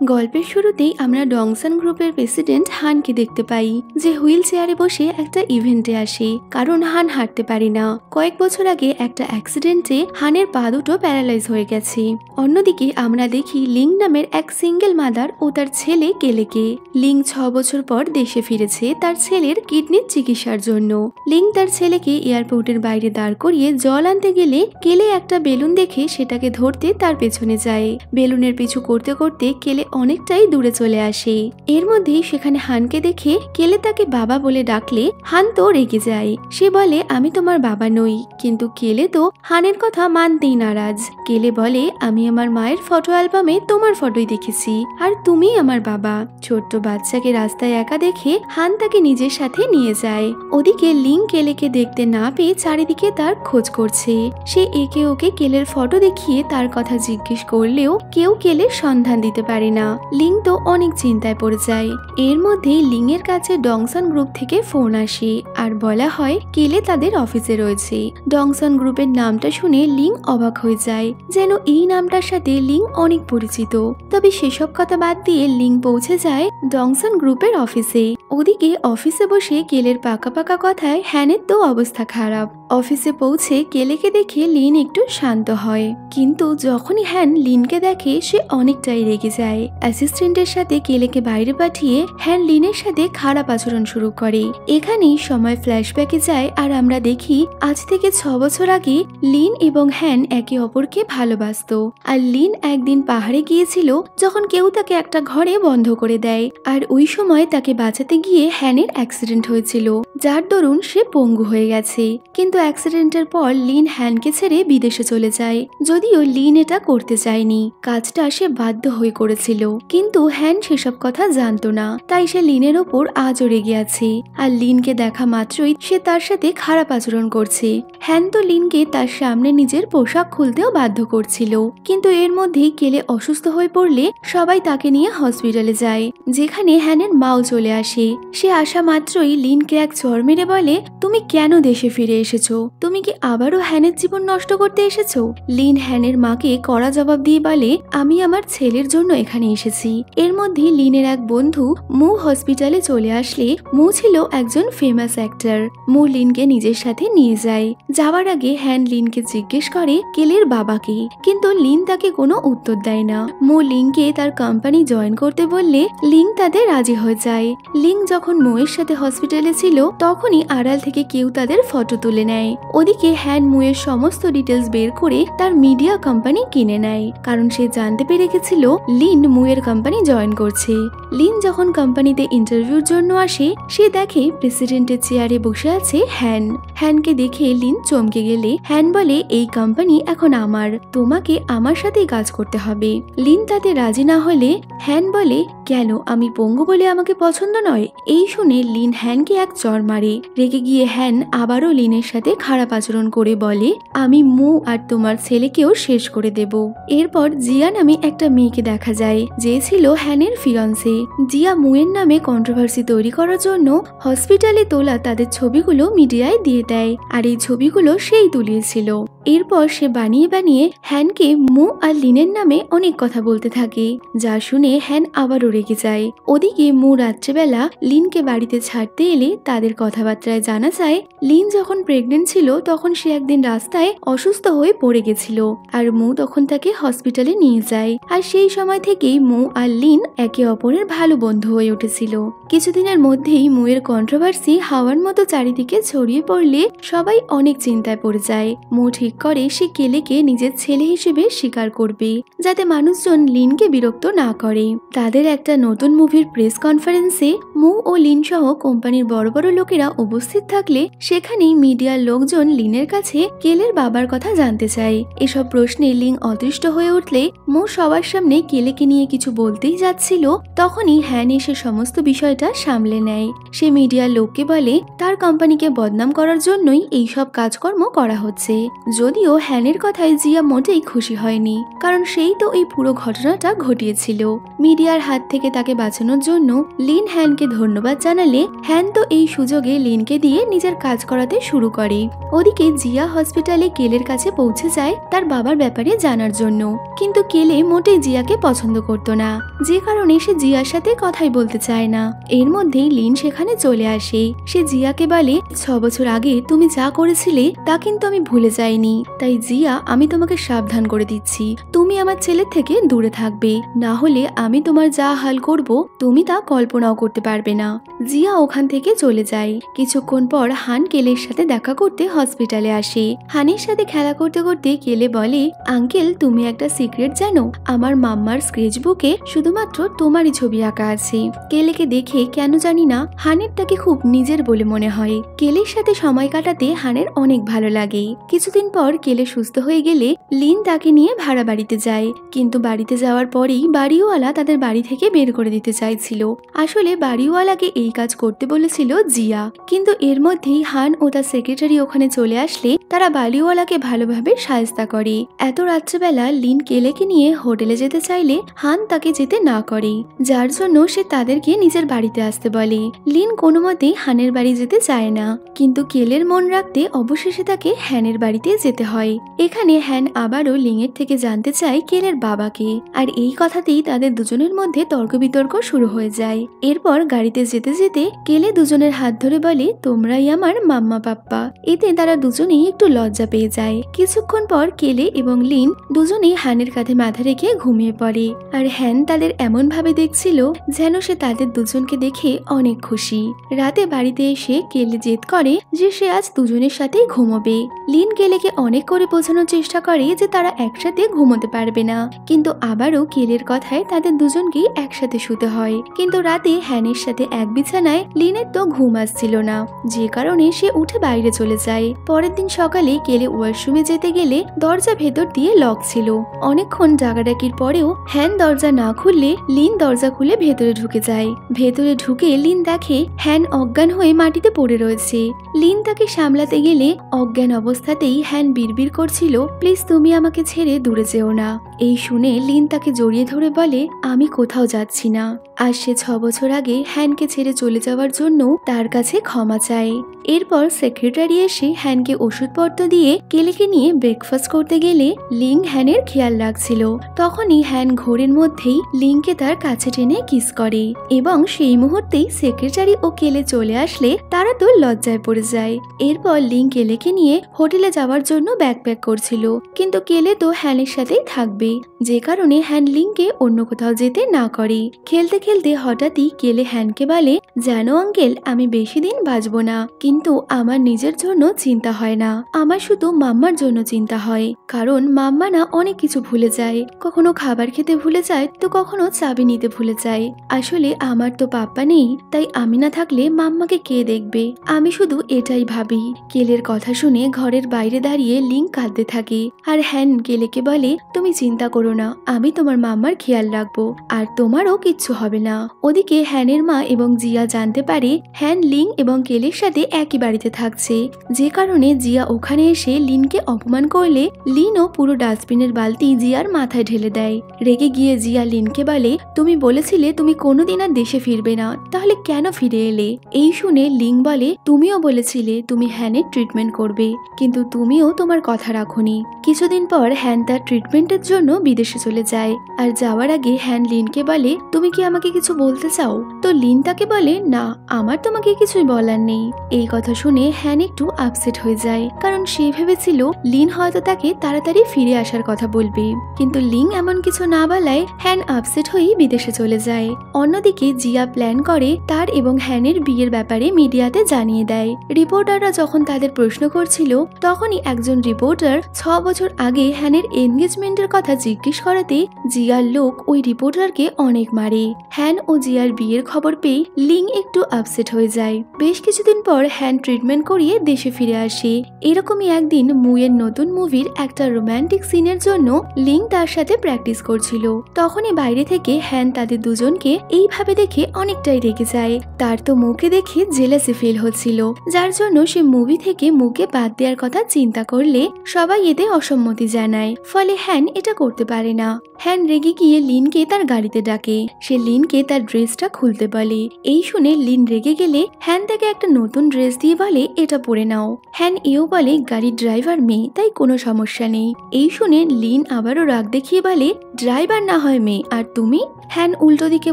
গল্পের শুরুতেই আমরা ডংসন গ্রুপের প্রেসিডেন্ট হানকে দেখতে পাই, যে হুইল চেয়ারে বসে একটা ইভেন্টে আসে, কারণ হান হাঁটতে পারে না। কয়েক বছর আগে একটা অ্যাক্সিডেন্টে হানের পা দুটো প্যারালাইজ হয়ে গেছে। অন্যদিকে আমরা দেখি লিং নামের এক সিঙ্গেল মাদার ও তার ছেলে কেলেকে। লিং 6 বছর পর দেশে ফিরেছে তার ছেলের কিডনির চিকিৎসার জন্য। লিং তার ছেলেকে এয়ারপোর্টের বাইরে দাঁড় করিয়ে জল আনতে গেলে কেলে একটা বেলুন দেখে সেটাকে ধরতে তার পেছনে যায়। বেলুনের পিছু করতে করতে কেলে অনেকটাই দূরে চলে আসে। এর মধ্যেই সেখানে হানকে দেখে কেলে তাকে বাবা বলে ডাকলে হান তো রেগে যায়। সে বলে, আমি তোমার বাবা নই। কিন্তু কেলে তো হানের কথা মানতেই নারাজ। কেলে বলে, আমি আমার মায়ের ফটো অ্যালবামে তোমার ফটোই দেখেছি, আর তুমি আমার বাবা। ছোট্ট বাচ্চাকে রাস্তায় একা দেখে হান তাকে নিজের সাথে নিয়ে যায়। ওদিকে লিং কেলেকে দেখতে না পেয়ে চারিদিকে তার খোঁজ করছে। সে একে ওকে কেলের ফটো দেখিয়ে তার কথা জিজ্ঞেস করলেও কেউ কেলের সন্ধান দিতে পারে না। লিং তো অনেক চিন্তায় পড়ে যায়। এর মধ্যেই লিং এর কাছে ডংসন গ্রুপ থেকে ফোন আসে আর বলা হয় কেলে তাদের অফিসে রয়েছে। ডংসন গ্রুপের নামটা শুনে লিং অবাক হয়ে যায়, যেন এই নামটার সাথে লিং অনেক পরিচিত। তবে সেসব কথা বাদ দিয়ে লিং পৌঁছে যায় ডংসন গ্রুপের অফিসে। ওদিকে অফিসে বসে কেলের পাকা পাকা কথায় হ্যানের তো অবস্থা খারাপ। অফিসে পৌঁছে কেলেকে দেখে লিন একটু শান্ত হয়, কিন্তু যখনই হ্যান লিনকে দেখে সে অনেকটাই রেগে যায়। অ্যাসিস্ট্যান্টের সাথে কেলেকে বাইরে পাঠিয়ে হ্যান লিনের সাথে খারাপ আচরণ শুরু করে। এখানেই সময় ফ্ল্যাশব্যাকে যায় আর আমরা দেখি আজ থেকে 6 বছর আগে লিন এবং হ্যান একে অপরকে ভালোবাসত। আর লিন একদিন পাহাড়ে গিয়েছিল যখন কেউ তাকে একটা ঘরে বন্ধ করে দেয়, আর ওই সময় তাকে বাঁচাতে গিয়ে হ্যানের অ্যাক্সিডেন্ট হয়েছিল, যার দরুন সে পঙ্গু হয়ে গেছে। কিন্তু অ্যাক্সিডেন্টের পর লিন হ্যানকে ছেড়ে বিদেশে চলে যায়। যদিও লিন এটা করতে চায়নি, কাজটা সে বাধ্য হয়ে করেছিল, কিন্তু হ্যান সেসব কথা জানতো না। তাই সে লিনের ওপর আজও রেগে আছে। আর লিনকে দেখা মাত্রই সে তার সাথে খারাপ আচরণ করছে। হ্যান তো লিনকে তার সামনে নিজের পোশাক খুলতেও বাধ্য করছিল। কিন্তু এর মধ্যেই কেলে অসুস্থ হয়ে পড়লে সবাই তাকে নিয়ে হসপিটালে যায়, যেখানে হ্যানের মাও চলে আসে। সে আসা মাত্রই লিনকে এক চড় মেরে বলে, তুমি কেন দেশে ফিরে এসেছো? তুমি কি আবারও হ্যানের জীবন নষ্ট করতে এসেছো? লিন হ্যানের মাকে কড়া জবাব দিয়ে বলে, আমি আমার ছেলের জন্য এখানে এসেছি। এর মধ্যে লিনের এক বন্ধু মু হসপিটালে চলে আসলে মু ছিল একজন ফেমাস অ্যাক্টর। মু লিনকে নিজের সাথে নিয়ে যায়। যাওয়ার আগে হ্যান লিনকে জিজ্ঞেস করে কেলের বাবাকে, কিন্তু লিন তাকে কোনো উত্তর দেয় না। মু লিংকে তার কোম্পানি জয়েন করতে বললে লিং তাদের রাজি হয়ে যায়। লিং যখন মুয়ের সাথে হসপিটালে ছিল তখনই আড়াল থেকে কেউ তাদের ফটো তুলে নেয়। ওদিকে হ্যান মুয়ের সমস্ত ডিটেলস বের করে তার মিডিয়া কোম্পানি কিনে নেয়, কারণ সে জানতে পেরে গেছিল লিন মুয়ের কোম্পানি জয়েন করছে। লিন যখন কোম্পানিতে ইন্টারভিউর জন্য আসে, সে দেখে প্রেসিডেন্টের চেয়ারে বসে আছে হ্যান। হ্যানকে দেখে লিন চমকে গেলে হ্যান বলে, এই কোম্পানি এখন আমার, তোমাকে আমার সাথেই কাজ করতে হবে। লিন তাতে রাজি না হলে হ্যান বলে, কেন, আমি পঙ্গু বলে আমাকে পছন্দ নয়? এই শুনে লিন হ্যানকে এক চড় মারে। রেগে গিয়ে হ্যান আবারও লিনের সাথে খারাপ আচরণ করে বলে, আমি মু আর তোমার ছেলেকেও শেষ করে দেব। এরপর জিয়া নামে একটা মেয়েকে দেখা যায়, যে ছিল হ্যানের ফিয়ন্সে। জিয়া মুয়ের নামে কন্ট্রোভার্সি তৈরি করার জন্য হসপিটালে তোলা তাদের ছবিগুলো মিডিয়ায় দিয়ে দেয়, আর এই ছবিগুলো সেই তুলিয়েছিল। এরপর সে বানিয়ে বানিয়ে হ্যানকে মু আর লিনের নামে অনেক কথা বলতে থাকে, যা শুনে হ্যান আবারও রেগে যায়। ওদিকে মু রাত্রেবেলা লিনকে বাড়িতে ছাড়তে এলে তাদের কথাবার্তায় জানা যায় লিন যখন প্রেগনেন্ট ছিল তখন সে একদিন রাস্তায় অসুস্থ হয়ে পড়ে গেছিল, আর মু তখন তাকে হসপিটালে নিয়ে যায়। আর সেই সময় থেকেই মু আর লিন একে অপরের ভালো বন্ধু হয়ে উঠেছিল। কিছুদিনের মধ্যেই মুয়ের কন্ট্রোভার্সি হাওয়ার মতো চারিদিকে ছড়িয়ে পড়লে সবাই অনেক চিন্তায় পড়ে যায়। মু ঠিক করে সে কেলেকে নিজের ছেলে হিসেবে স্বীকার করবে, যাতে মানুষজন লিনকে বিরক্ত না করে। তাদের একটা নতুন মুভির প্রেস কনফারেন্সে মু ও লিন সহ কোম্পানির বড় বড় লোকেরা উপস্থিত থাকলে সেখানেই মিডিয়ার লোকজন লিনের কাছে কেলের বাবার কথা জানতে চায়। এসব প্রশ্নে লিন অদৃষ্ট হয়ে উঠলে মু সবার সামনে কেলেকে নিয়ে কিছু বলতেই যাচ্ছিল, তখনই হ্যান এসে সমস্ত বিষয়টা সামলে নেয়। সে মিডিয়ার লোককে বলে তার কোম্পানিকে বদনাম করার জন্যই এইসব কাজকর্ম করা হচ্ছে। যদিও হ্যানের কথায় জিয়া মোটেই খুশি হয়নি, কারণ সেই তো এই পুরো ঘটনাটা ঘটিয়েছিল। মিডিয়ার হাত থেকে তাকে বাঁচানোর জন্য লিন হ্যানকে ধন্যবাদ জানালে হ্যান তো এই সুযোগে লিনকে দিয়ে নিজের কাজ করাতে শুরু করে। ওদিকে জিয়া হসপিটালে কেলের কাছে পৌঁছে যায় তার বাবার ব্যাপারে জানার জন্য, কিন্তু কেলে মোটেই জিয়াকে পছন্দ করতো না, যে কারণে সে জিয়ার সাথে কথাই বলতে চায় না। এর মধ্যেই লিন সেখানে চলে আসে। সে জিয়াকে বলে, 6 বছর আগে তুমি যা করেছিলে তা কিন্তু আমি ভুলে যাইনি, তাই জিয়া আমি তোমাকে সাবধান করে দিচ্ছি, তুমি আমার ছেলের থেকে দূরে থাকবে, না হলে আমি তোমার যা হাল করব তুমি তা কল্পনাও করতে পারবে না। জিয়া ওখান থেকে চলে যায়। কিছুক্ষণ পর হান কেলের সাথে দেখা করতে হসপিটালে আসে। হানের সাথে খেলা করতে করতে কেলে বলে, আঙ্কেল তুমি একটা সিক্রেট জানো, আমার মাম্মার স্কেচ বুকে শুধুমাত্র তোমারই ছবি আঁকা আছে। কেলেকে দেখে কেন জানি না হানের তাকে খুব নিজের বলে মনে হয়। কেলের সাথে সময় কাটাতে হানের অনেক ভালো লাগে। কিছুদিন পর কেলে সুস্থ হয়ে গেলে লিন তাকে নিয়ে ভাড়া বাড়িতে যায়, কিন্তু বাড়িতে যাওয়ার পরেই বাড়িওয়ালা তাদের বাড়ি থেকে বের করে দিতে চাইছিল। আসলে বাড়িওয়ালাকে এই কাজ করতে বলেছিল জিয়া, কিন্তু এর মধ্যেই হান ও তার সেক্রেটারি ওখানে চলে আসলে তারা বাড়িওয়ালাকে ভালোভাবে সাহায্য করে। এত রাত্রেবেলা লিন কেলেকে নিয়ে হোটেলে যেতে চাইলে হান তাকে যেতে না করে, যার জন্য সে তাদেরকে নিজের বাড়িতে আসতে বলে। লিন কোনো মতেই হানের বাড়ি যেতে চায় না, কিন্তু কেলের মন রাখতে অবশেষে তাকে হ্যানের বাড়িতে যেতে হয়। এখানে হ্যান আবারও লিংয়ের থেকে জানতে চায় কেলের বাবাকে, আর এই কথাতেই তাদের দুজনের মধ্যে তর্ক বিতর্ক শুরু হয়ে যায়। এরপর গাড়িতে যেতে যেতে কেলে দুজনের হাত ধরে বলে, তোমরাই আমার মাম্মা পাপ্পা। এতে তারা দুজনেই একটু লজ্জা পেয়ে যায়। কিছুক্ষণ পর কেলে এবং লিন দুজনেই হ্যানের কাঁধে মাথা রেখে ঘুমিয়ে পড়ে, আর হ্যান তাদের এমন ভাবে দেখছিল যেন সে তাদের দুজনকে দেখে অনেক খুশি। রাতে বাড়িতে এসে কেলে জেদ করে যে সে আজ দুজনের সাথেই ঘুমোবে। লিন কেলেকে অনেক করে বোঝানোর চেষ্টা করে যে তারা একসাথে ঘুমোতে পারবে না, কিন্তু আবারও কেলের কথায় তাদের দুজনকেই একসাথে শুতে হয়। কিন্তু রাতে হ্যানের সাথে এক বিছানায় লিনের তো ঘুম আসছিল না, যে কারণে সে উঠে বাইরে চলে যায়। পরের দিন সকালে কেলে ওয়াশরুমে যেতে গেলে দরজা ভেতর দিয়ে লক ছিল। অনেকক্ষণ ডাকাডাকির পরেও হ্যান দরজা না খুললে লিন দরজা খুলে ভেতরে ঢুকে যায়। ভেতরে ঢুকে লিন দেখে হ্যান অজ্ঞান হয়ে মাটিতে পড়ে রয়েছে। লিন তাকে সামলাতে গেলে অজ্ঞান অবস্থাতেই হ্যান বিড়বিড় করছিল, প্লিজ তুমি আমাকে ছেড়ে দূরে যেও না। এই শুনে লিন তাকে জড়িয়ে ধরে বলে, আমি কোথাও যাচ্ছি না। আর সে 6 বছর আগে হ্যানকে ছেড়ে চলে যাওয়ার জন্য তার কাছে ক্ষমা চায়। এরপর সেক্রেটারি এসে হ্যানকে ওষুধপত্র দিয়ে কেলেকে নিয়ে ব্রেকফাস্ট করতে গেলে লিং হ্যানের খেয়াল রাখছিল। তখনই হ্যান ঘোরের মধ্যেই লিংকে তার কাছে টেনে কিস করে, এবং সেই মুহূর্তেই সেক্রেটারি ও কেলে চলে আসলে তারা তো লজ্জায় পড়ে যায়। এরপর লিং কেলেকে নিয়ে হোটেলে যাওয়ার জন্য ব্যাকপ্যাক করছিল, কিন্তু কেলে তো হ্যানের সাথেই থাকবে, যে কারণে হ্যান লিংকে অন্য কোথাও যেতে না করে। খেলতে খেলতে হঠাৎই কেলে হ্যানকে বলে, জানো আঙ্কেল আমি বেশি দিন বাঁচবো না, কিন্তু আমার নিজের জন্য চিন্তা হয় না, আমার শুধু মাম্মার জন্য চিন্তা হয়, কারণ মাম্মা না অনেক কিছু ভুলে যায়, কখনো খাবার খেতে ভুলে যায় তো কখনো চাবি নিতে ভুলে যায়। আসলে আমার তো পাপ্পা নেই, তাই আমি না থাকলে মাম্মাকে কে দেখবে, আমি শুধু এটাই ভাবি। কেলের কথা শুনে ঘরের বাইরে দাঁড়িয়ে লিং কাঁদতে থাকে, আর হ্যান কেলেকে বলে, তুমি চিন্তা করো না, আমি তোমার মাম্মার খেয়াল রাখবো, আর তোমারও কিচ্ছু হবে না। ওদিকে হ্যানের মা এবং জিয়া জানতে পারে হ্যান লিং এবং কেলের সাথে একই বাড়িতে থাকছে, যে কারণে জিয়া ওখানে এসে লিনকে অপমান করলে লিনও পুরো ডাস্টবিনের বালতি জিয়ার মাথায় ঢেলে দেয়। রেগে গিয়ে জিয়া লিনকে বলে, তুমি বলেছিলে তুমি কোনোদিন আর দেশে ফিরবে না, তাহলে কেন ফিরে এলে? এই শুনে লিং বলে, তুমিও বলেছিলে তুমি হ্যানের ট্রিটমেন্ট করবে, কিন্তু তুমিও তোমার কথা রাখোনি। কিছুদিন পর হ্যান তার ট্রিটমেন্টের জন্য বিদেশে চলে যায়, আর যাওয়ার আগে হ্যান লিনকে বলে, তুমি কি আমাকে কিছু বলতে চাও? তো লিন তাকে বলে, না আমার তোমাকে কিছুই বলার নেই। এই কথা শুনে হ্যান একটু আপসেট হয়ে যায়, কারণ সে ভেবেছিল লিন হয়তো তাকে তাড়াতাড়ি ফিরে আসার কথা বলবে, কিন্তু লিং এমন কিছু না বলায় হ্যান আপসেট হয়ে বিদেশে চলে যায়। অন্যদিকে জিয়া প্ল্যান করে তার এবং হ্যানের বিয়ের ব্যাপারে মিডিয়াতে জানিয়ে দেয়। রিপোর্টাররা যখন তাদের প্রশ্ন করছিল তখনই একজন রিপোর্টার 6 বছর আগে হ্যানের এনগেজমেন্টের কথা জিজ্ঞেস করাতে জিয়ার লোক ওই রিপোর্টারকে অনেক মারে। হ্যান ও জিয়ার বিয়ের খবর পেয়ে লিং একটু আপসেট হয়ে যায়। বেশ কিছুদিন পর হ্যান ট্রিটমেন্ট করিয়ে দেশে ফিরে আসে। এরকমই একদিন মুয়ের নতুন মুভির একটা রোমান্টিক সিনের জন্য লিং তার সাথে প্র্যাকটিস করছিল। তখনই বাইরে থেকে হ্যান তাদের দুজনকে এইভাবে দেখে অনেকটাই রেগে যায়। তার তো মুখে দেখে জেলাসি ফিল হচ্ছিল, যার জন্য সে মুভি থেকে মুখে বাদ দেওয়ার কথা চিন্তা করলে সবাই এতে অসম্মতি জানায়। ফলে হ্যান এটা করতে পারে না। হ্যান রেগে গিয়ে লিনকে তার গাড়িতে ডাকে। সে লিনকে তার ড্রেসটা খুলতে বলে। এই শুনে লিন রেগে গেলে হ্যান তাকে একটা নতুন ড্রেস দিয়ে বলে এটা পরে নাও। হ্যান এও বলে গাড়ির ড্রাইভার মেয়ে, তাই কোনো সমস্যা নেই। এই শুনে লিন আবারও রাগ দেখিয়ে বলে ড্রাইভার না হয় মেয়ে, আর তুমি? হ্যান উল্টো দিকে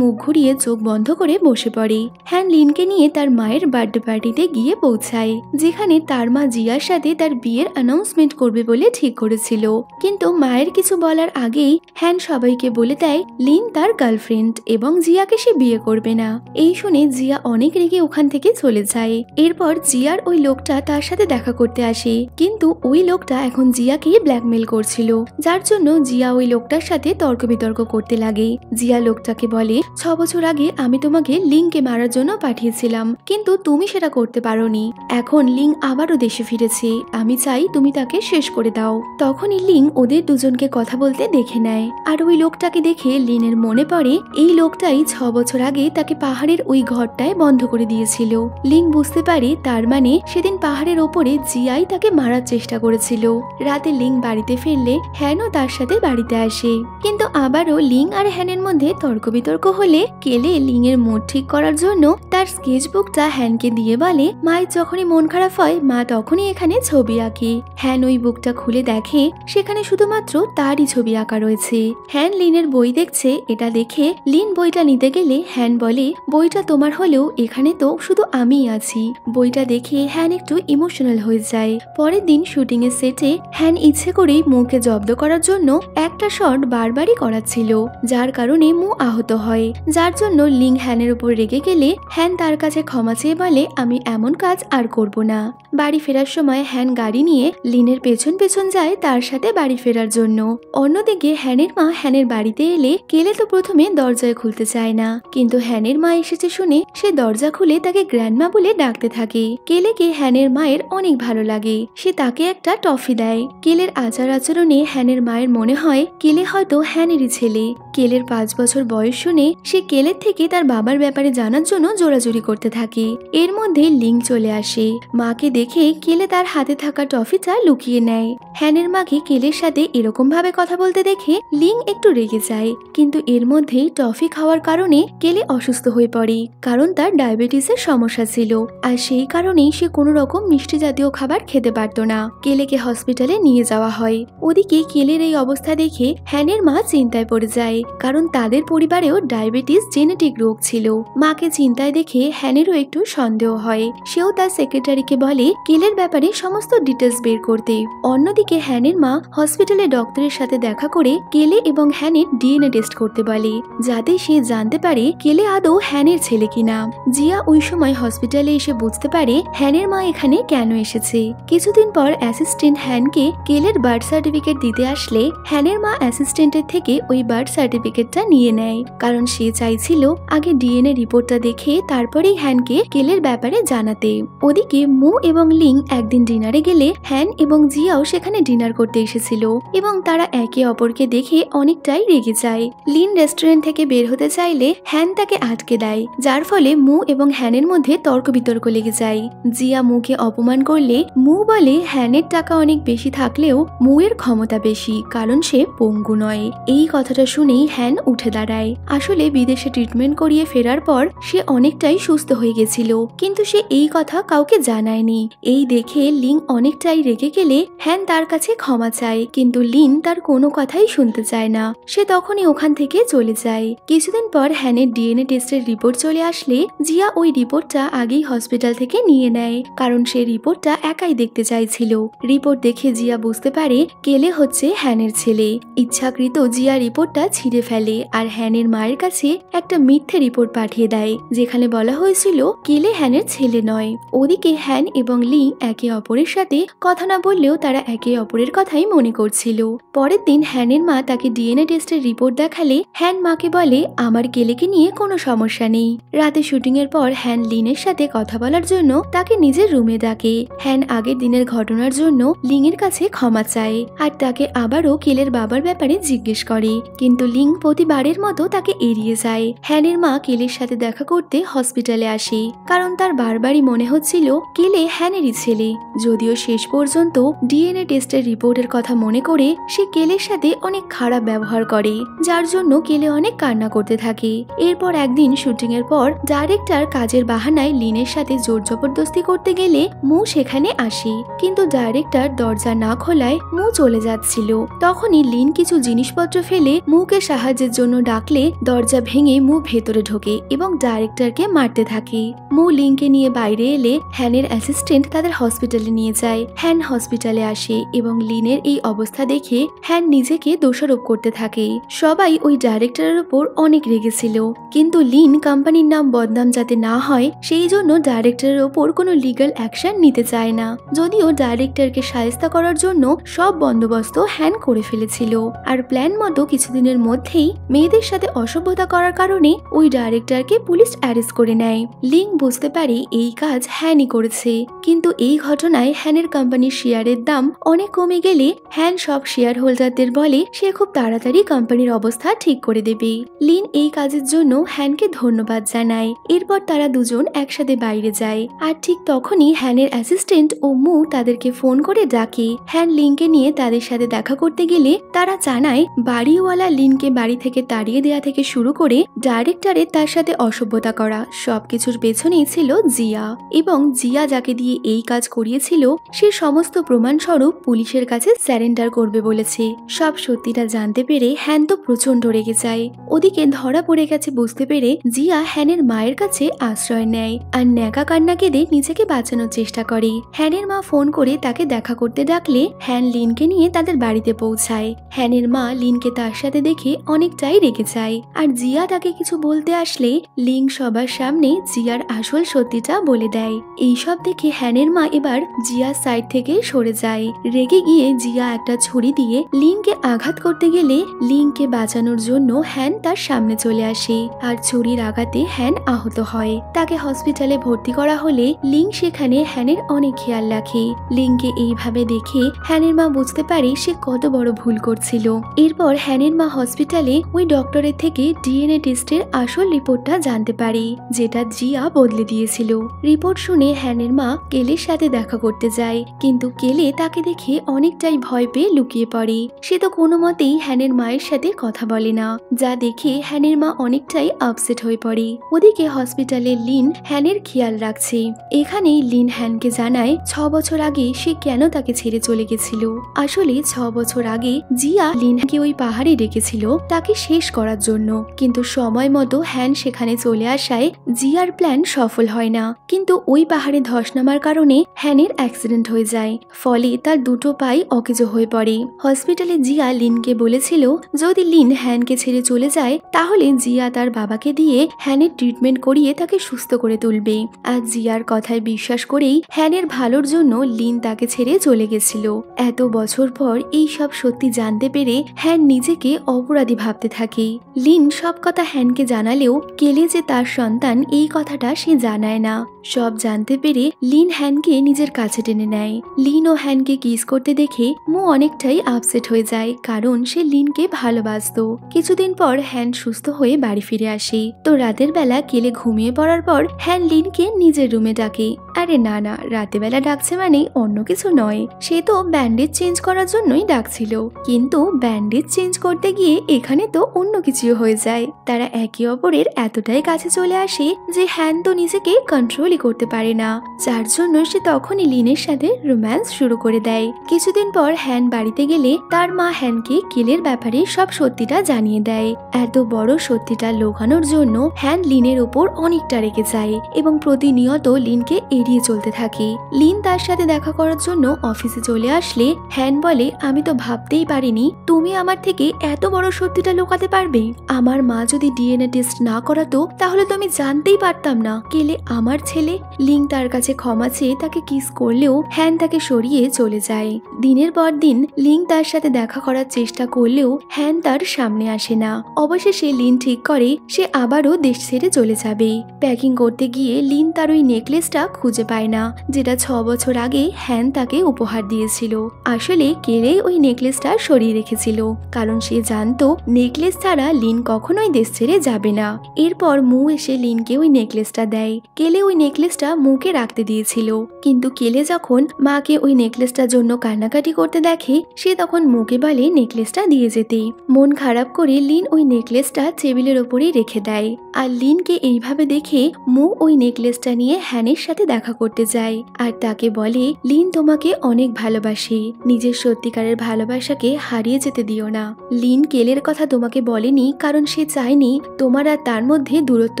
মুখ ঘুরিয়ে চোখ বন্ধ করে বসে পড়ে। হ্যান লিনকে নিয়ে তার মায়ের বার্থডে পার্টিতে গিয়ে পৌঁছায়, যেখানে তার মা জিয়ার সাথে তার বিয়ের অ্যানাউন্সমেন্ট করবে বলে ঠিক করেছিল। কিন্তু মায়ের কিছু বলার আগেই হ্যান সবাইকে বলে দেয় লিন তার গার্লফ্রেন্ড এবং জিয়াকে সে বিয়ে করবে না। এই শুনে জিয়া অনেক রেগে ওখান থেকে চলে যায়। এরপর জিয়ার ওই লোকটা তার সাথে দেখা করতে আসে, কিন্তু ওই লোকটা এখন জিয়াকে ব্ল্যাকমেল করছিল, যার জন্য জিয়া ওই লোকটার সাথে তর্ক বিতর্ক করতে লাগে। জিয়া লোকটাকে বলে 6 বছর আগে আমি তোমাকে লিংকে মারার জন্য পাঠিয়েছিলাম, কিন্তু তুমি সেটা করতে পারোনি। এখন লিং আবারও দেশে ফিরেছে, আমি চাই তুমি তাকে শেষ করে দাও। তখনই লিং ওদের দুজনকে কথা বলতে দেখে নেয়, আর ওই লোকটাকে দেখে লিনের মনে পড়ে এই লোকটাই 6 বছর আগে তাকে পাহাড়ের ওই ঘরটায় বন্ধ করে দিয়েছিল। লিং বুঝতে পারে তার মানে সেদিন পাহাড়ের ওপরে জিয়াই তাকে মারার চেষ্টা করেছিল। রাতে লিং বাড়িতে ফিরলে হ্যানও তার সাথে বাড়িতে আসে, কিন্তু আবারও লিং আর হ্যানের মধ্যে তর্ক বিতর্ক হলে কেলে লিং এর মুড ঠিক করার জন্য তার স্কেচবুকটা হ্যানকে দিয়ে বলে মায়ের যখনই মন খারাপ হয় মা তখনই এখানে ছবি আঁকে। হ্যান ওই বুকটা খুলে দেখে সেখানে শুধুমাত্র তারই ছবি আঁকা রয়েছে। হ্যান লিনের বই দেখছে, এটা দেখে লিন বইটা নিতে গেলে হ্যান বলে বইটা তোমার হলেও এখানে তো শুধু আমিই আছি। বইটা দেখে হ্যান একটু ইমোশনাল হয়ে যায়। পরের দিন শুটিং এর সেটে হ্যান ইচ্ছে করেই মুখে জব্দ করার জন্য একটা শট বারবারই করাচ্ছিল, যার কারণে মু আহত হয়। যার জন্য লিং হ্যানের উপর রেগে গেলে হ্যান তার কাছে ক্ষমা চেয়ে বলে আমি এমন কাজ আর করব না। বাড়ি ফেরার সময় হ্যান গাড়ি নিয়ে লিনের পেছন পেছন যায় তার সাথে বাড়ি ফেরার জন্য। অন্যদিকে হ্যানের মা হ্যানের বাড়িতে এলে কেলে তো প্রথমে দরজায় খুলতে চায় না, কিন্তু হ্যানের মা এসেছে শুনে সে দরজা খুলে তাকে গ্র্যান্ডমা বলে ডাকতে থাকে। কেলেকে হ্যানের মায়ের অনেক ভালো লাগে, সে তাকে একটা টফি দেয়। কেলের আচার আচরণে হ্যানের মায়ের মনে হয় কেলে হয়তো হ্যানেরই ছেলে। কেলের 5 বছর বয়স শুনে সে কেলের থেকে তার বাবার ব্যাপারে জানার জন্য জোরাজুরি করতে থাকে। এর মধ্যে লিং চলে আসে। মাকে দেখে কেলে তার হাতে থাকা টফিটা লুকিয়ে নেয়। হ্যানের মাকে কেলের সাথে এরকম ভাবে কথা বলতে দেখে লিং একটু রেগে যায়, কিন্তু এর মধ্যেই টফি খাওয়ার কারণে কেলে অসুস্থ হয়ে পড়ে, কারণ তার ডায়াবেটিসের সমস্যা ছিল, আর সেই কারণেই সে কোনো রকম মিষ্টি জাতীয় খাবার খেতে পারত না। কেলেকে হসপিটালে নিয়ে যাওয়া হয়। ওদিকে কেলের এই অবস্থা দেখে হ্যানের মা চিন্তায় পড়ে যায়, কারণ তাদের পরিবারেও ডায়াবেটিস জেনেটিক রোগ ছিল। মাকে চিন্তায় দেখে হ্যানেরও একটু সন্দেহ হয়। সেও তার সেক্রেটারিকে বলে কেলের ব্যাপারে সমস্ত ডিটেলস বের করতে। অন্যদিকে হ্যানের মা হসপিটালে ডক্টরের সাথে দেখা করে কেলে এবং হ্যানের ডিএনএ টেস্ট করতে বলে, যাতে সে জানতে পারে কেলে আদৌ হ্যানের ছেলে কিনা। জিয়া ওই সময় হসপিটালে এসে বুঝতে পারে হ্যানের মা এখানে কেন এসেছে। কিছুদিন পর অ্যাসিস্ট্যান্ট হ্যানকে কেলের বার্থ সার্টিফিকেট দিতে আসলে হ্যানের মা অ্যাসিস্ট্যান্টের থেকে ওই বার্থ সার্টিফিকেটটা নিয়ে নেয়, কারণ সে চাইছিল আগে ডিএনএ রিপোর্টটা দেখে তারপরেই হ্যানকে কেলের ব্যাপারে জানাতে। ওদিকে মু এবং লিং একদিন ডিনারে গেলে হ্যান এবং জিয়াও সেখানে ডিনার করতে এসেছিল, এবং তারা একে অপরকে দেখে অনেকটাই রেগে যায়। লিন রেস্টুরেন্ট থেকে বের হতে চাইলে হ্যান তাকে আটকে দেয়, যার ফলে মু এবং হ্যানের মধ্যে তর্ক বিতর্ক লেগে যায়। জিয়া মুকে অপমান করলে মু বলে হ্যানের টাকা অনেক বেশি থাকলেও মুয়ের ক্ষমতা বেশি, কারণ সে পঙ্গু নয়। এই কথাটা শুনেই হ্যান উঠে দাঁড়ায়। আসলে বিদেশে ট্রিটমেন্ট করিয়ে ফেরার পর সে অনেকটাই সুস্থ হয়ে গেছিল, কিন্তু সে এই কথা কাউকে জানায়নি। এই দেখে লিং অনেকটাই রেগে গেলে হ্যান তার কাছে ক্ষমা চায়, কিন্তু লিন তার কোনো কথাই শুনতে চায় না। সে তখনই ওখান থেকে চলে যায়। কিছুদিন পর হ্যানের ডিএনএ টেস্টের রিপোর্ট চলে আসলে জিয়া ওই রিপোর্টটা আগেই হসপিটাল থেকে নিয়ে নেয়, কারণ সে রিপোর্টটা একাই দেখতে চাইছিল। রিপোর্ট দেখে জিয়া বুঝতে পারে কেলে হচ্ছে হ্যানের ছেলে। ইচ্ছাকৃত জিয়া রিপোর্টটা ছিঁড়ে ফেলে আর হ্যানের মায়ের কাছে একটা মিথ্যে রিপোর্ট পাঠিয়ে দেয়, যেখানে বলা হয়েছিল কেলে হ্যানের ছেলে নয়। ওদিকে হ্যান এবং লি একে অপরের সাথে কথা না বললেও তারা একে অপরের কথাই মনে করছিল। পরের দিন হ্যানের মা তাকে ডিএনএ টেস্টের রিপোর্ট দেখালে হ্যান মাকে বলে আমার কেলেকে নিয়ে কোনো সমস্যা নেই। রাতে শুটিং এর পর হ্যান লিনের সাথে কথা বলার জন্য তাকে নিজের রুমে ডাকে। হ্যান আগের দিনের ঘটনার জন্য লিং এর কাছে ক্ষমা চায় আর তাকে আবারও কেলের বাবার ব্যাপারে জিজ্ঞেস করে, কিন্তু লিং প্রতিবারের মতো তাকে এড়িয়ে যায়। হ্যানের মা কেলের সাথে দেখা করতে হসপিটালে আসে, কারণ তার বারবারই মনে হচ্ছিল কেলে হ্যানেরই ছেলে। যদিও শেষ পর্যন্ত ডিএনএ টেস্টের রিপোর্টের কথা মনে করে সে কেলের সাথে অনেক খারাপ ব্যবহার করে, যার জন্য কেলে অনেক কান্না করতে থাকে। এরপর একদিন শুটিং এর পর ডাইরেক্টর কাজের বাহানায় লিনের সাথে জোর জবরদস্তি করতে গেলে মু সেখানে আসে, কিন্তু ডাইরেক্টর দরজা না খোলায় মু চলে যাচ্ছিল। তখনই লিন কিছু জিনিসপত্র ফেলে মুকে সাহায্যের জন্য ডাকলে দরজা ভেঙে মু ভেতরে ঢোকে এবং ডাইরেক্টরকে মারতে থাকে। মু লিনকে নিয়ে বাইরে এলে হ্যানের অ্যাসিস্ট্যান্ট তাদের হসপিটালে নিয়ে যায়। হ্যান হসপিটালে আসে এবং লিনের এই অবস্থা দেখে হ্যান নিজেকে দোষারোপ করতে থাকে। সবাই ওই ডাইরেক্টরের উপর অনেক রেগেছিল, কিন্তু লিন কোম্পানির নাম বদনাম যাতে না হয় সেই জন্য ডাইরেক্টরের ওপর কোনো লিগ্যাল অ্যাকশন নিতে চায় না। যদিও ডাইরেক্টরকে সাহায্য করার জন্য সব বন্দোবস্ত হ্যান করে ফেলেছিল, আর প্ল্যান মতো কিছুদিনের মধ্যেই মেয়েদের সাথে অসভ্যতা করার কারণে ওই ডাইরেক্টরকে পুলিশ অ্যারেস্ট করে নেয়। লিং বুঝতে পারে এই কাজ হ্যানই করেছে, কিন্তু এই ঘটনায় হ্যানের কোম্পানির শেয়ারের দাম অনেক কমে গেলে হ্যান সব শেয়ার হোল্ডারদের বলে সে খুব তাড়াতাড়ি কোম্পানির অবস্থা ঠিক করে দেবে। লিন এই কাজের জন্য হ্যানকে ধন্যবাদ জানায়। এরপর তারা দুজন একসাথে বাইরে যায়, আর ঠিক তখনই হ্যানের অ্যাসিস্ট্যান্ট ও মু তাদেরকে ফোন করে ডাকে। হ্যান লিনকে নিয়ে তাদের সাথে দেখা করতে গেলে তারা জানায় বাড়িওয়ালা লিনকে বাড়ি থেকে তাড়িয়ে দেওয়া থেকে শুরু করে ডাইরেক্টরের তার সাথে অসভ্যতা করা সবকিছুর পেছনেই ছিল জিয়া, এবং জিয়া যাকে দিয়ে এই কাজ করিয়েছিল সে সমস্ত প্রমাণস্বরূপ পুলিশের কাছে স্যারেন্ডার করবে বলেছে। সব সত্যিটা জানতে পেরে হ্যান তো প্রচন্ড রেগে যায়। ওদিকে ধরা পড়ে গেছে বুঝতে পেরে জিয়া হ্যানের মায়ের কাছে আশ্রয় নেয় আর ন্যাকা কান্না কেঁদে নিজেকে বাঁচানোর চেষ্টা করে। হ্যানের মা ফোন করে তাকে দেখা করতে ডাকলে হ্যান লিনকে নিয়ে তাদের বাড়িতে পৌঁছায়। হ্যানের মা লিনকে তার সাথে দেখে অনেকটাই রেগে যায়, আর জিয়া তাকে কিছু বলতে আসলে লিং সবার সামনে জিয়ার আসল সত্যিটা বলে দেয়। এইসব দেখে হ্যানের মা এবার জিয়ার সাইড থেকে সরে যায়। রেগে গিয়ে জিয়া একটা ছুরি দিয়ে লিংকে আঘাত করতে গেলে লিংকে বাঁচানোর জন্য হ্যান তার সামনে চলে আসে, আর ছুরির আঘাতে হ্যান আহত হয়। তাকে হসপিটালে ভর্তি করা হলে লিং সেখানে হ্যানের অনেক খেয়াল রাখে। লিংকে এইভাবে দেখে হ্যানের মা বুঝতে পারে সে কত বড় ভুল করছিল। এরপর হ্যানের মা হসপিটালে ওই ডক্টরের থেকে ডিএনএ টেস্টের আসল রিপোর্টটা জানতে পারে, যেটা জিয়া বদলে দিয়েছিল। রিপোর্ট শুনে হ্যানের মা কেলের সাথে দেখা করতে যায়, কিন্তু কেলে তাকে দেখে অনেকটাই ভয় পেয়ে লুকিয়ে পড়ে। সে তো কোনো মতেই হ্যানের মায়ের সাথে কথা বলে না, যা দেখে হ্যানের মা অনেকটাই আপসেট হয়ে পড়ে। ওদিকে হসপিটালে লিন হ্যানের খেয়াল রাখছে। এখানেই লিন হ্যানকে জানায় 6 বছর আগে সে কেন তাকে ছেড়ে চলে গেছিল। আসলে 6 বছর আগে জিয়া লিনকে ওই পাহাড়ে রেখেছিল তাকে শেষ করার জন্য, কিন্তু সময় মতো হ্যান সেখানে চলে আসায় জিয়ার প্ল্যান সফল হয় না। কিন্তু ওই পাহাড়ে ধস নামার কারণে হ্যানের অ্যাক্সিডেন্ট হয়ে যায়, ফলে তার দুটো পাই অকেজো হয়ে পড়ে। হসপিটালে জিয়া লিনকে বলেছিল যদি লিন হ্যানকে ছেড়ে চলে যায় তাহলে জিয়া তার বাবাকে দিয়ে হ্যানের ট্রিটমেন্ট করিয়ে তাকে সুস্থ করে তুলবে। আর জিয়ার কথায় বিশ্বাস করেই হ্যানের ভালোর জন্য লিন তাকে ছেড়ে চলে গেছিল। এত বছর পর এই সব সত্যি জানতে পেরে হ্যান নিজেকে অপরাধী ভাবতে থাকে। লিন সব কথা হ্যানকে জানালেও কেলে যে তার সন্তান এই কথাটা সে জানায় না। সব জানতে পেরে লিন হ্যানকে নিজের কাছে টেনে নেয়। লিন ও হ্যানকে কিস করতে দেখে মু অনেকটাই আপসেট হয়ে যায়, কারণ সে লিনকে ভালোবাসতো। কিছুদিন পর হ্যান সুস্থ হয়ে বাড়ি ফিরে আসে। তো রাতের বেলা কেলে ঘুমিয়ে পড়ার পর হ্যান লিনকে নিজের রুমে ডাকে। আরে না না, রাতে বেলা ডাকছে মানে অন্য কিছু নয়, সে তো ব্যান্ডেজ চেঞ্জ করার জন্যই ডাকছিল। কিন্তু ব্যান্ডেজ চেঞ্জ করতে গিয়ে এখানে তো অন্য কিছু হয়ে যায়। তারা একে অপরের এতটাই কাছে চলে আসে যে হ্যান তো নিজেকে কন্ট্রোলই করতে পারে না, যার জন্য সে তখনই লিনের সাথে রোম্যান্স শুরু করে দেয়। কিছুদিন পর হ্যান বাড়িতে গেলে তার মা হ্যানকে কেলের ব্যাপারে সব সত্যিটা জানিয়ে দেয়। এত বড় সত্যিটা লুকানোর জন্য হ্যান লিনের ওপর অনেকটা রেগে যায় এবং প্রতিনিয়ত লিনকে এড়িয়ে এড়িয়ে চলতে থাকে। লিন তার সাথে দেখা করার জন্য অফিসে চলে আসলে হ্যান বলে, আমি তো ভাবতেই পারিনি তুমি আমার থেকে এত বড় সত্যিটা লুকাতে পারবে। আমার মা যদি ডিএনএ টেস্ট না করাতো তাহলে তো আমি জানতেই পারতাম না কেলে আমার ছেলে। লিন তার কাছে ক্ষমা চেয়ে তাকে কিস করলেও হ্যান তাকে সরিয়ে চলে যায়। দিনের পর দিন লিন তার সাথে দেখা করার চেষ্টা করলেও হ্যান তার সামনে আসে না। অবশেষে লিন ঠিক করে সে আবারও দেশ ছেড়ে চলে যাবে। প্যাকিং করতে গিয়ে লিন তার ওই নেকলেসটা খুঁজে পায় না, যেটা 6 বছর আগে হ্যান তাকে উপহার দিয়েছিল। আসলে কেলে ওই নেকলেসটা সরিয়ে রেখেছিল, কারণ সে জানতো নেকলেস ছাড়া লিন কখনোই দেশ ছেড়ে যাবে না। এরপর মু এসে লিনকে ওই নেকলেসটা দেয়। কেলে ওই নেকলেসটা মুকে রাখতে দিয়েছিল, কিন্তু কেলে যখন মাকে ওই নেকলেসটার জন্য কান্নাকাটি করতে দেখে সে তখন মুকে বলে নেকলেসটা দিয়ে যেতে। মন খারাপ করে লিন ওই নেকলেসটা টেবিলের ওপরেই রেখে দেয়। আর লিনকে এইভাবে দেখে মু ওই নেকলেসটা নিয়ে হ্যানের সাথে দেখা করতে যায় আর তাকে বলে, লিন তোমাকে অনেক ভালোবাসে, নিজের সত্যিকারের ভালোবাসাকে হারিয়ে যেতে দিও না। লিন কেলের কথা তোমাকে বলেনি কারণ সে চায়নি তোমার আর তার মধ্যে দূরত্ব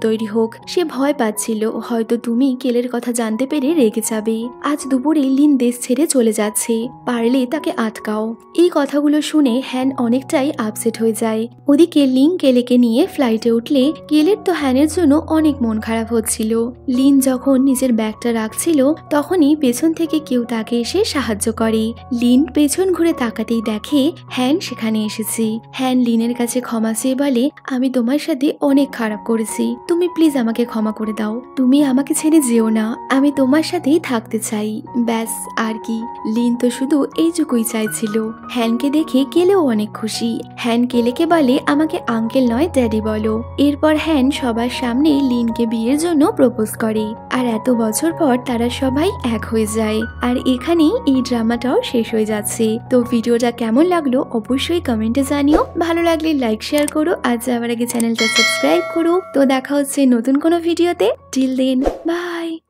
তৈরি হোক। সে ভয় পাচ্ছিল হয়তো তুমি কেলের কথা জানতে পেরে রেগে যাবে। আজ দুপুরে লিন দেশ ছেড়ে চলে যাচ্ছে, পারলে তাকে আটকাও। এই কথাগুলো শুনে হ্যান অনেকটাই আপসেট হয়ে যায়। ওদিকে লিন কেলেকে নিয়ে ফ্লাইটে উঠলে কেলের তো হ্যানের জন্য অনেক মন খারাপ হচ্ছিল। লিন যখন নিজের ব্যাগটা রাখছিল তখনই পেছন থেকে কেউ তাকে এসে সাহায্য করে। লিন পেছন ঘুরে তাকাতেই দেখে হ্যান সেখানে এসেছে। হ্যান লিনের কাছে ক্ষমা চেয়ে বলে, আমি তোমার সাথে অনেক খারাপ করেছি, তুমি প্লিজ আমাকে ক্ষমা করে দাও, তুমি আমাকে ছেড়ে যেও না, আমি তোমার সাথেই থাকতে চাই, ব্যাস আর কি। লিন তো শুধু এইটুকুই চাইছিল। হ্যানকে দেখে কেলেও অনেক খুশি। হ্যান কেলেকে বলে, আমাকে আঙ্কেল নয় ড্যাডি বলো। এরপর হ্যান সবার সামনে লিনকে বিয়ের জন্য প্রপোজ করে আর এত বছর পর তারা সবাই এক হয়ে যায়। আর এখানেই এই ড্রামাটাও শেষ হয়ে যাচ্ছে। তো ভিডিওটা কেমন লাগলো অবশ্যই কমেন্টে জানিও। ভালো লাগলে লাইক শেয়ার করো, আর যাওয়ার আগে চ্যানেলটা সাবস্ক্রাইব করো। তো দেখা হচ্ছে নতুন কোনো ভিডিওতে। Till then, by.